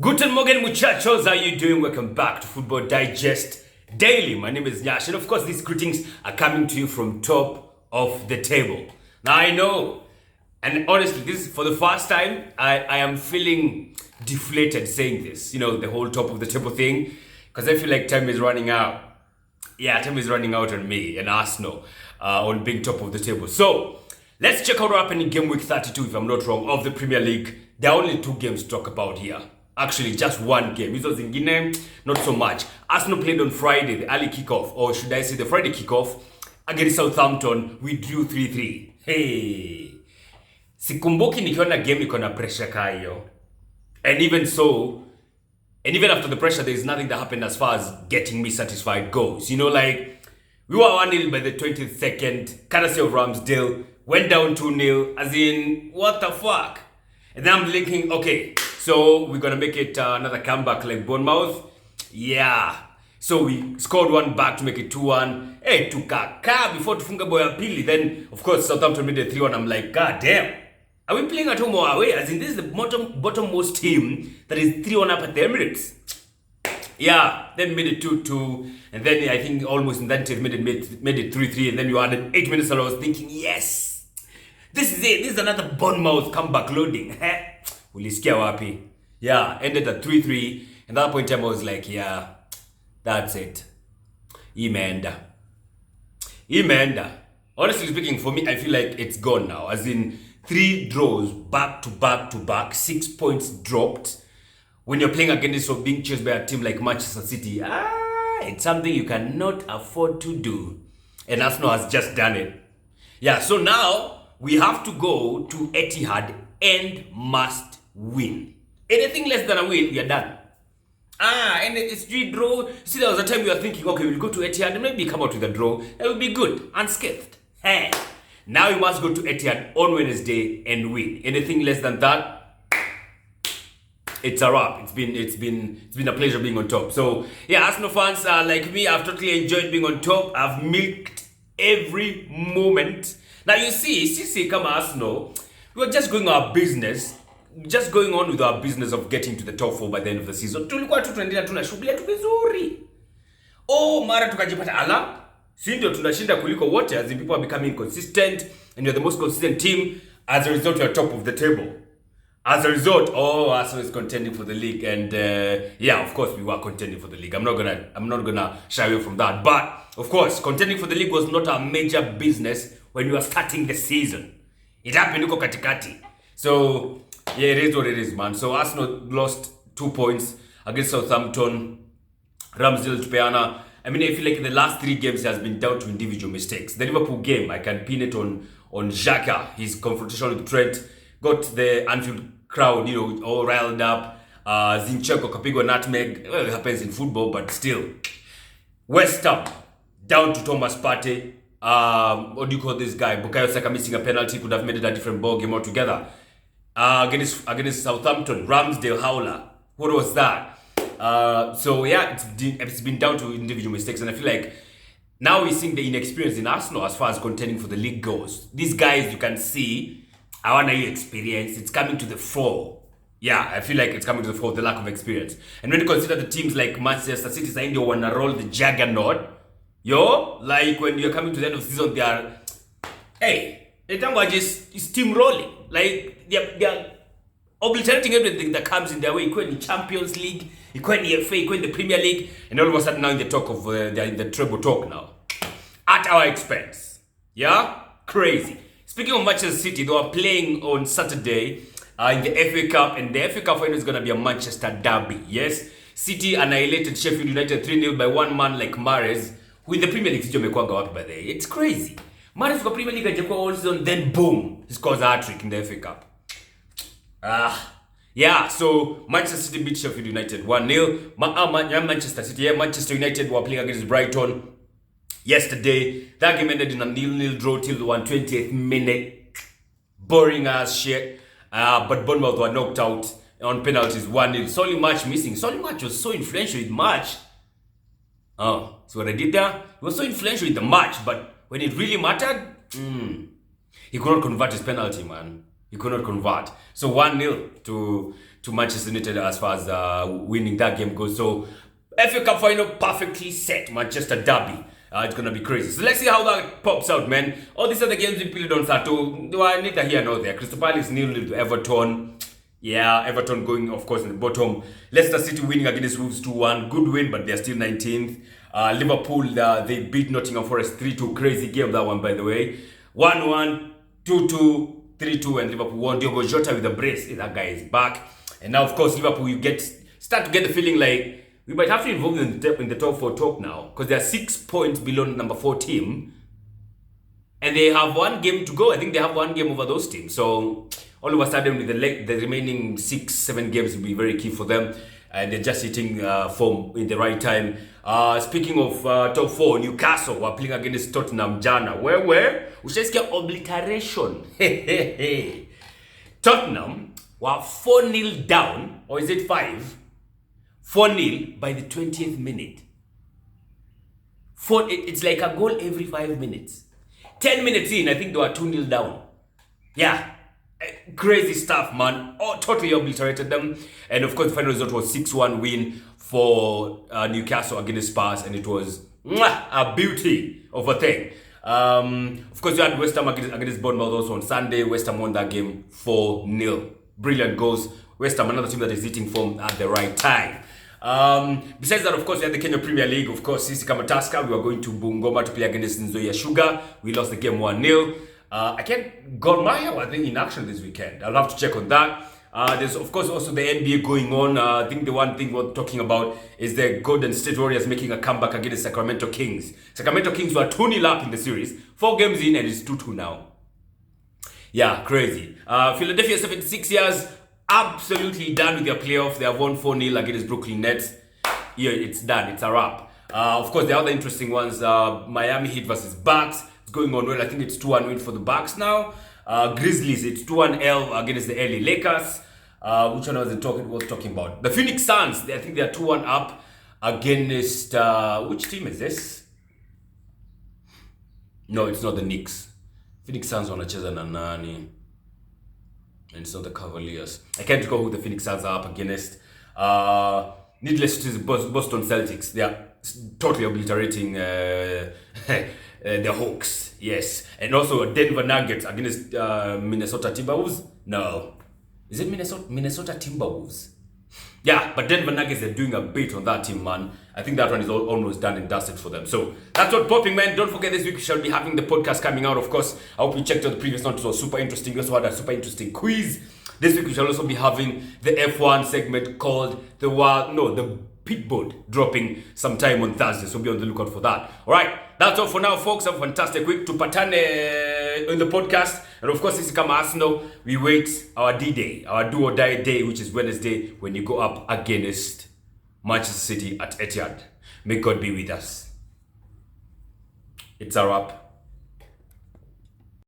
Guten Morgen, muchachos. How you doing? Welcome back to Football Digest Daily. My name is Nyash, and of course, these greetings are coming to you from top of the table. Now, I know, and honestly, this is for the first time, I am feeling deflated saying this, the whole top of the table thing, because I feel like time is running out. Yeah, time is running out on me and Arsenal on being top of the table. So, let's check out what happened in game week 32, if I'm not wrong, of the Premier League. There are only two games to talk about here. Actually, just one game. This was in Guinea, not so much. Arsenal played on Friday, the early kickoff, or should I say the Friday kickoff, against Southampton. We drew 3-3. Hey. Sikumbuki nikiona game iko na pressure kayo. And even so, and even after the pressure, there is nothing that happened as far as getting me satisfied goes. We were 1-0 by the 22nd, courtesy of Ramsdale, went down 2-0, as in, what the fuck? And then I'm thinking, okay, so we're gonna make it another comeback like Bournemouth. Yeah. So we scored one back to make it 2-1. Hey, tukaka before tufunga boy pili. Then, of course, Southampton made it 3-1. I'm like, god damn. Are we playing at home or away? As in, this is the bottommost team that is 3-1 up at the Emirates. Yeah, then made it 2-2. And then I think almost in that time made it 3-3. And then you added 8 minutes and I was thinking, yes. This is it. This is another Bournemouth comeback loading. Ulisikia wapi? Yeah, ended at 3-3. And at that point in time, I was like, yeah, that's it. Emenda. Honestly speaking, for me, I feel like it's gone now. As in, 3 draws back to back, 6 points dropped. When you're playing against or being chased by a team like Manchester City, it's something you cannot afford to do. And Arsenal has just done it. Yeah, so now we have to go to Etihad and must win. Anything less than a win, we are done. And it's 3 draw. See, there was a time we were thinking, okay, we'll go to Etihad and maybe come out with a draw. That will be good, unscathed. Hey. Now we must go to Etihad on Wednesday and win. Anything less than that, it's a wrap. It's been a pleasure being on top. So yeah, Arsenal fans like me, I've totally enjoyed being on top. I've milked every moment. Now you see, come Arsenal, we're just going our business, just going on with our business of getting to the top 4 by the end of the season. Tulikuwa tunaendelea tunashughuli tu vizuri. Mara tukajipata ala, si ndio tunashinda kuliko wote, as in people are becoming consistent and you're the most consistent team. As a result, you're top of the table. As a result, Arsenal is contending for the league, and yeah, of course we were contending for the league. I'm not gonna shy away from that. But of course, contending for the league was not a major business when you were starting the season. It happened uko katikati. So yeah, it is what it is, man. So Arsenal lost 2 points against Southampton. Ramsdale Tupeana. I mean, I feel like in the last 3 games, it has been down to individual mistakes. The Liverpool game, I can pin it on Xhaka. His confrontation with Trent got the Anfield crowd, all riled up. Zinchenko kapigwa nutmeg. Well, it happens in football, but still. West Ham, down to Thomas Partey. What do you call this guy? Bukayo Saka missing a penalty, could have made it a different ball game altogether. Against Southampton, Ramsdale howler. What was that? So yeah, it's been down to individual mistakes, and I feel like now we're seeing the inexperience in Arsenal as far as contending for the league goes. These guys, you can see, I want to experience. It's coming to the fore. Yeah, I feel like it's coming to the fore, the lack of experience. And when you consider the teams like Manchester City saying they want to roll the juggernaut, like when you're coming to the end of the season, they are, the time was just steamrolling. Like they're obliterating everything that comes in their way. Equal in Champions League, equal in the FA, equal in the Premier League, and all of a sudden now in the talk of they're in the treble talk now, at our expense. Yeah, crazy. Speaking of Manchester City, they were playing on Saturday in the FA Cup, and the FA Cup final is gonna be a Manchester derby. Yes, City annihilated Sheffield United 3-0 by one man like Mahrez, who in the Premier League mekwanga wapi by the way. It's crazy. Mahrez for Premier League ajakuwa all season, then boom, he scores a hat-trick in the FA Cup. Yeah, so Manchester City beat Sheffield United 1-0. Manchester United were playing against Brighton yesterday. That game ended in a 0-0 draw till the 120th minute. Boring ass shit. But Bournemouth were knocked out on penalties 1-0. Solly March missing. Solly March was so influential with March. So what I did there, he was so influential with the match, but when it really mattered, he could not convert his penalty, man. He could not convert. So 1-0 to Manchester United as far as winning that game goes. So FA Cup final perfectly set. Manchester derby. It's gonna be crazy. So let's see how that pops out, man. All these other games we played on Saturday, neither here nor there. Crystal Palace 0-0 to Everton. Yeah, Everton going, of course, in the bottom. Leicester City winning against Wolves 2-1. Good win, but they're still 19th. Liverpool, they beat Nottingham Forest 3-2. Crazy game, that one, by the way. 1-1, 2-2, 3-2, and Liverpool won. Diogo Jota with a brace. That guy is back. And now, of course, Liverpool, start to get the feeling like we might have to involve in the top 4 talk now, because they're 6 points below the number 4 team. And they have 1 game to go. I think they have 1 game over those teams. So all of a sudden, with the remaining 6-7 games will be very key for them. And they're just hitting form in the right time. Speaking of top 4, Newcastle were playing against Tottenham Jana. Where? Ushasikia obliteration. Tottenham were 4-0 down, or is it 5? 4-0 by the 20th minute. It's like a goal every 5 minutes. 10 minutes in, I think they were 2-0 down. Yeah. Crazy stuff, man. Totally obliterated them. And of course, the final result was 6-1 win for Newcastle against Spurs, and it was a beauty of a thing. Of course, you had West Ham against Bournemouth also on Sunday. West Ham won that game 4-0. Brilliant goals. West Ham, another team that is hitting form at the right time. Besides that, of course, we had the Kenya Premier League. Of course, Sisi kama Tusker, we were going to Bungoma to play against Nzoia Sugar. We lost the game 1-0. Gor Mahia were in action this weekend. I'll have to check on that. There's, of course, also the NBA going on. I think the one thing we're talking about is the Golden State Warriors making a comeback against Sacramento Kings. Sacramento Kings were 2-0 up in the series. 4 games in, and it's 2-2 now. Yeah, crazy. Philadelphia 76ers, absolutely done with their playoff. They have won 4-0 against Brooklyn Nets. Yeah, it's done. It's a wrap. Of course, the other interesting ones, Miami Heat versus Bucks. It's going on well. I think it's 2-1 win for the Bucks now. Grizzlies, it's 2-1 L against the LA Lakers. Which one was talking about? The Phoenix Suns, I think they're 2-1 up against, which team is this? No, it's not the Knicks. Phoenix Suns wanacheza na nani? And it's not the Cavaliers. I can't recall who the Phoenix Suns are up against. Needless to say, Boston Celtics, they are totally obliterating the Hawks. Yes. And also Denver Nuggets against Minnesota Timberwolves. No. Is it Minnesota Timberwolves? Yeah, but Denver Nuggets are doing a bit on that team, man. I think that one is almost done and dusted for them. So that's what popping, man. Don't forget this week we shall be having the podcast coming out. Of course, I hope you checked out the previous one. It was super interesting. We also had a super interesting quiz. This week we shall also be having the F1 segment called the Pitboard dropping sometime on Thursday. So be on the lookout for that. All right, that's all for now, folks. Have a fantastic week. Tupatane in the podcast. And of course, sisi kama Arsenal, we wait our D-Day, our do or die day, which is Wednesday, when you go up against Manchester City at Etihad. May God be with us. It's a wrap.